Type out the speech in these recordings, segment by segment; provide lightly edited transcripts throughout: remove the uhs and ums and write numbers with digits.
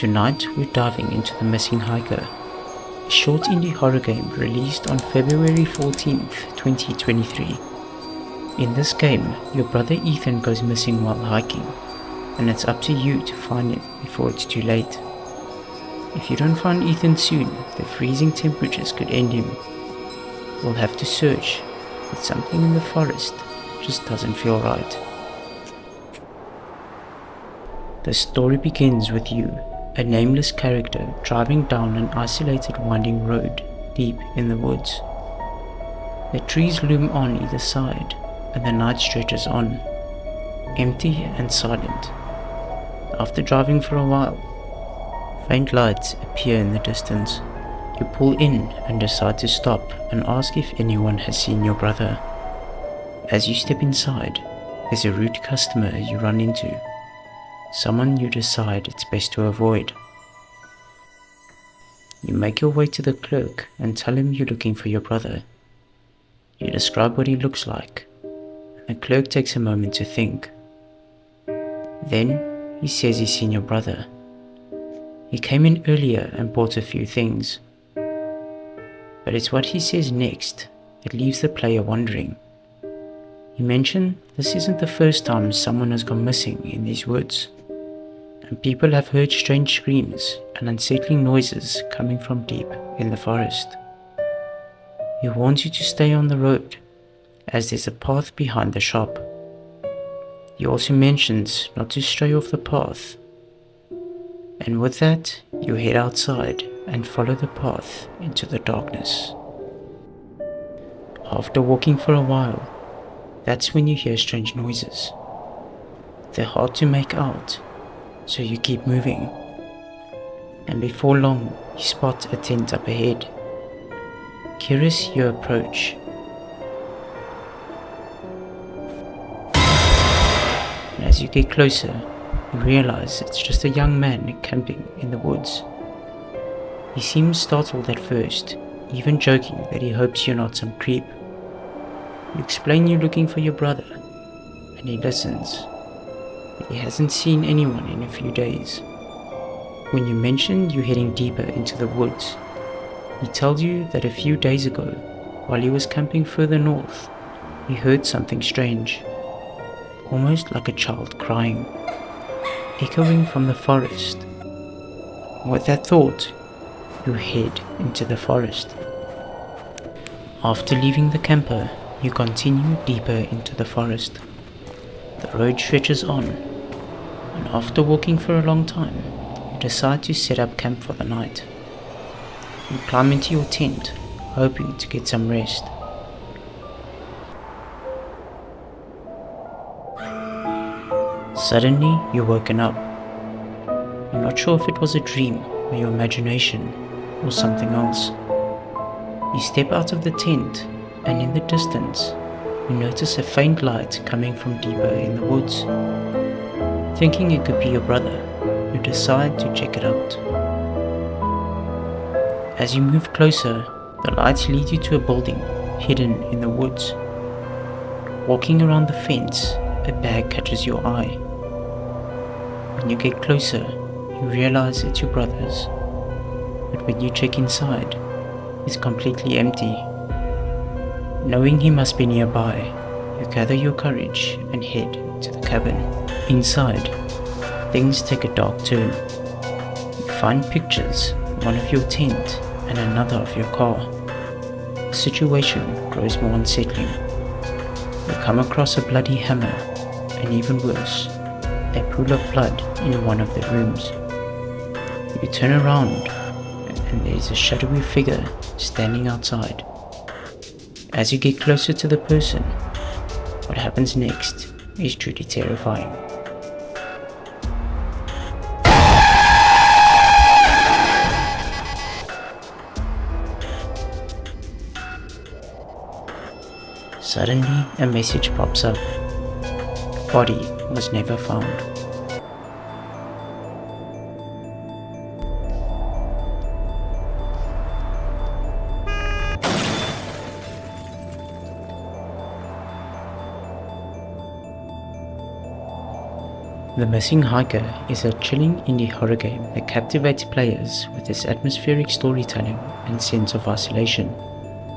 Tonight we're diving into The Missing Hiker, a short indie horror game released on February 14th, 2023. In this game, your brother Ethan goes missing while hiking, and it's up to you to find him before it's too late. If you don't find Ethan soon, the freezing temperatures could end him. We'll have to search, but something in the forest just doesn't feel right. The story begins with you, a nameless character driving down an isolated winding road deep in the woods. The trees loom on either side, and the night stretches on, empty and silent. After driving for a while, faint lights appear in the distance. You pull in and decide to stop and ask if anyone has seen your brother. As you step inside, there's a rude customer you run into, someone you decide it's best to avoid. You make your way to the clerk and tell him you're looking for your brother. You describe what he looks like, and the clerk takes a moment to think. Then he says he's seen your brother. He came in earlier and bought a few things. But it's what he says next that leaves the player wondering. He mentioned this isn't the first time someone has gone missing in these woods, and people have heard strange screams and unsettling noises coming from deep in the forest. He warns you to stay on the road, as there's a path behind the shop. He also mentions not to stray off the path, and with that, you head outside and follow the path into the darkness. After walking for a while, that's when you hear strange noises. They're hard to make out, so you keep moving. And before long, you spot a tent up ahead. Curious, you approach. And as you get closer, you realize it's just a young man camping in the woods. He seems startled at first, even joking that he hopes you're not some creep. You explain you're looking for your brother, and he listens, but he hasn't seen anyone in a few days. When you mention you're heading deeper into the woods, he tells you that a few days ago, while he was camping further north, he heard something strange, almost like a child crying, echoing from the forest. With that thought, you head into the forest. After leaving the camper, you continue deeper into the forest. The road stretches on, and after walking for a long time, you decide to set up camp for the night. You climb into your tent, hoping to get some rest. Suddenly, you're woken up. You're not sure if it was a dream or your imagination or something else. You step out of the tent, and in the distance, you notice a faint light coming from deeper in the woods. Thinking it could be your brother, you decide to check it out. As you move closer, the lights lead you to a building hidden in the woods. Walking around the fence, a bag catches your eye. When you get closer, you realize it's your brother's, but when you check inside, it's completely empty. Knowing he must be nearby, you gather your courage and head to the cabin. Inside, things take a dark turn. You find pictures, one of your tent and another of your car. The situation grows more unsettling. You come across a bloody hammer, and even worse, a pool of blood in one of the rooms. You turn around, and there's a shadowy figure standing outside. As you get closer to the person, what happens next is truly terrifying. Suddenly, a message pops up. Body was never found. The Missing Hiker is a chilling indie horror game that captivates players with its atmospheric storytelling and sense of isolation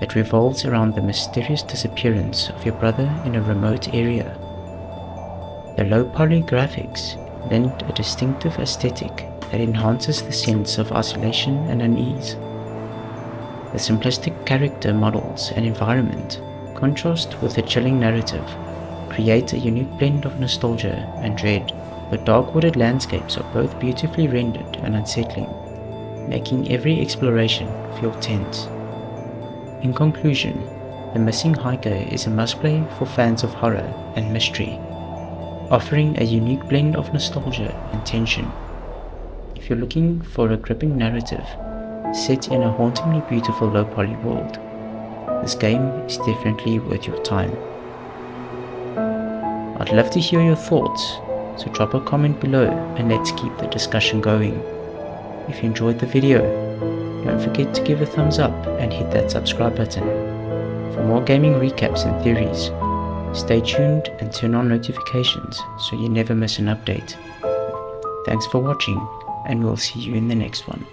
that revolves around the mysterious disappearance of your brother in a remote area. The low-poly graphics lend a distinctive aesthetic that enhances the sense of isolation and unease. The simplistic character models and environment contrast with the chilling narrative, create a unique blend of nostalgia and dread. The dark wooded landscapes are both beautifully rendered and unsettling, making every exploration feel tense. In conclusion, The Missing Hiker is a must-play for fans of horror and mystery, offering a unique blend of nostalgia and tension. If you're looking for a gripping narrative set in a hauntingly beautiful low-poly world, this game is definitely worth your time. I'd love to hear your thoughts, so drop a comment below and let's keep the discussion going. If you enjoyed the video, don't forget to give a thumbs up and hit that subscribe button. For more gaming recaps and theories, stay tuned and turn on notifications so you never miss an update. Thanks for watching, and we'll see you in the next one.